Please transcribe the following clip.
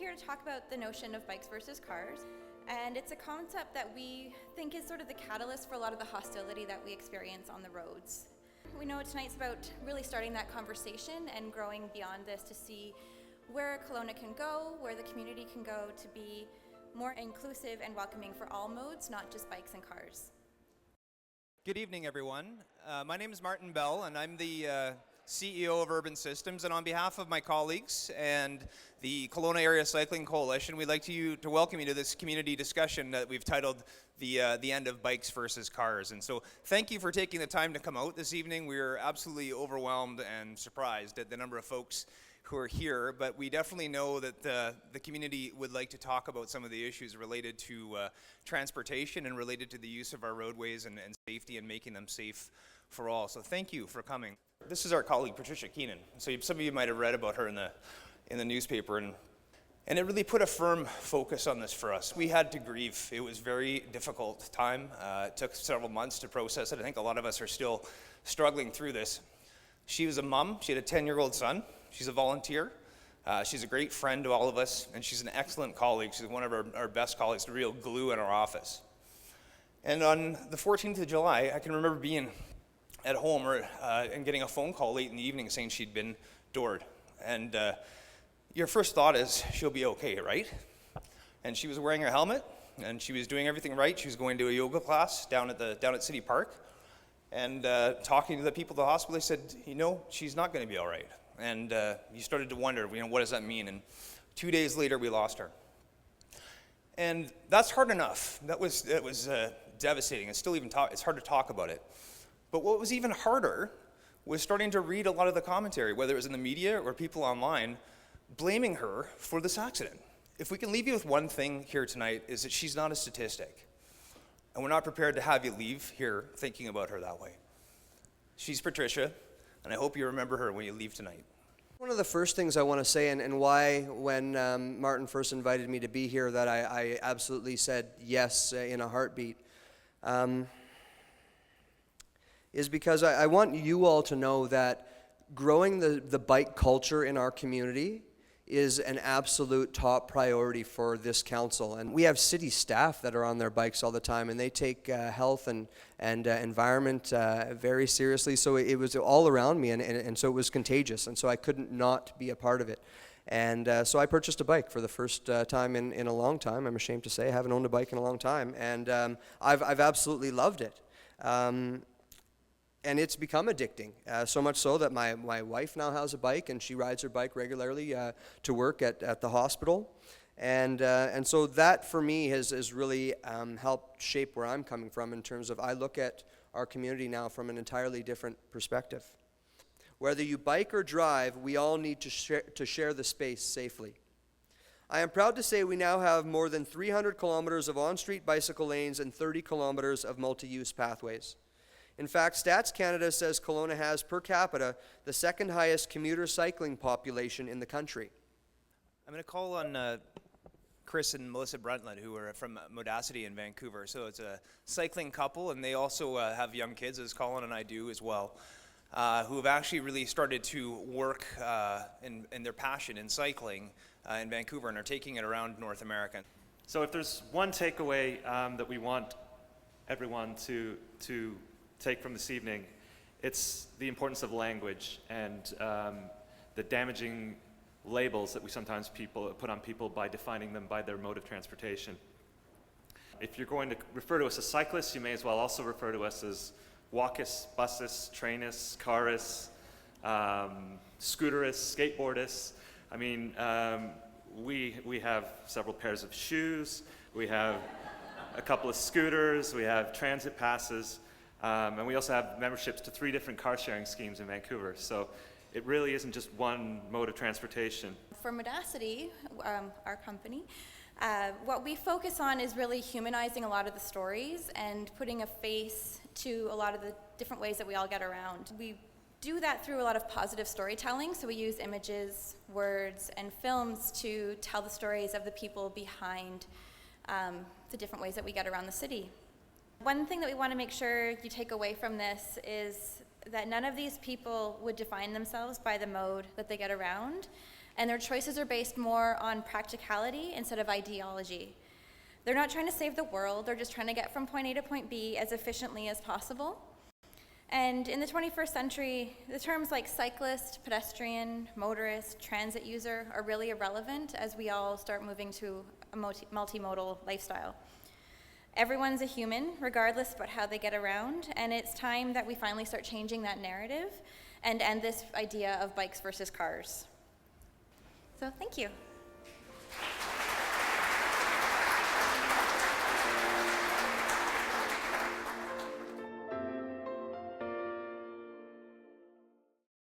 here to talk about the notion of bikes versus cars, and it's a concept that we think is sort of the catalyst for a lot of the hostility that we experience on the roads. We know tonight's about really starting that conversation and growing beyond this to see where Kelowna can go, where the community can go to be more inclusive and welcoming for all modes, not just bikes and cars. Good evening, everyone. My name is Martin Bell, and I'm the CEO of Urban Systems. And on behalf of my colleagues and the Kelowna Area Cycling Coalition, we'd like to welcome you to this community discussion that we've titled the End of Bikes versus Cars. And so thank you for taking the time to come out this evening. We're absolutely overwhelmed and surprised at the number of folks who are here, but we definitely know that the community would like to talk about some of the issues related to transportation and related to the use of our roadways and safety and making them safe for all. So thank you for coming. This is our colleague Patricia Keenan. So some of you might have read about her in the newspaper, and it really put a firm focus on this for us. We had to grieve. It was a very difficult time. It took several months to process it. I think a lot of us are still struggling through this. She was a mom. She had a 10-year-old son. She's a volunteer. She's a great friend to all of us, and she's an excellent colleague. She's one of our best colleagues, the real glue in our office. And on the 14th of July, I can remember being at home and getting a phone call late in the evening saying she'd been doored. And your first thought is, she'll be okay, right? And she was wearing her helmet, and she was doing everything right. She was going to a yoga class down at City Park. And talking to the people at the hospital, they said, she's not going to be all right. And you started to wonder, what does that mean? And 2 days later, we lost her. And that's hard enough. That was devastating. It's still it's hard to talk about it. But what was even harder was starting to read a lot of the commentary, whether it was in the media or people online, blaming her for this accident. If we can leave you with one thing here tonight, is that she's not a statistic. And we're not prepared to have you leave here thinking about her that way. She's Patricia, and I hope you remember her when you leave tonight. One of the first things I want to say, and why when Martin first invited me to be here, that I absolutely said yes in a heartbeat, is because I want you all to know that growing the bike culture in our community is an absolute top priority for this council. And we have city staff that are on their bikes all the time, and they take health and environment very seriously. So it was all around me, and so it was contagious, and so I couldn't not be a part of it. And so I purchased a bike for the first time in a long time. I'm ashamed to say I haven't owned a bike in a long time, and I've absolutely loved it. And it's become addicting, so much so that my wife now has a bike, and she rides her bike regularly to work at the hospital. And so that, for me, has really helped shape where I'm coming from in terms of I look at our community now from an entirely different perspective. Whether you bike or drive, we all need to share the space safely. I am proud to say we now have more than 300 kilometers of on-street bicycle lanes and 30 kilometers of multi-use pathways. In fact, Stats Canada says Kelowna has, per capita, the second highest commuter cycling population in the country. I'm going to call on Chris and Melissa Bruntlett, who are from Modacity in Vancouver. So it's a cycling couple, and they also have young kids, as Colin and I do as well, who have actually really started to work in their passion in cycling in Vancouver and are taking it around North America. So if there's one takeaway that we want everyone to take from this evening, it's the importance of language and the damaging labels that we sometimes put on people by defining them by their mode of transportation. If you're going to refer to us as cyclists, you may as well also refer to us as walkists, busists, trainists, carists, scooterists, skateboardists. I mean, we have several pairs of shoes, we have a couple of scooters, we have transit passes, and we also have memberships to 3 different car sharing schemes in Vancouver. So it really isn't just one mode of transportation. For Modacity, our company, what we focus on is really humanizing a lot of the stories and putting a face to a lot of the different ways that we all get around. We do that through a lot of positive storytelling, so we use images, words, and films to tell the stories of the people behind the different ways that we get around the city. One thing that we want to make sure you take away from this is that none of these people would define themselves by the mode that they get around. and their choices are based more on practicality instead of ideology. They're not trying to save the world, they're just trying to get from point A to point B as efficiently as possible. And in the 21st century, the terms like cyclist, pedestrian, motorist, transit user are really irrelevant as we all start moving to a multimodal lifestyle. Everyone's a human, regardless about how they get around, and it's time that we finally start changing that narrative and end this idea of bikes versus cars. So thank you.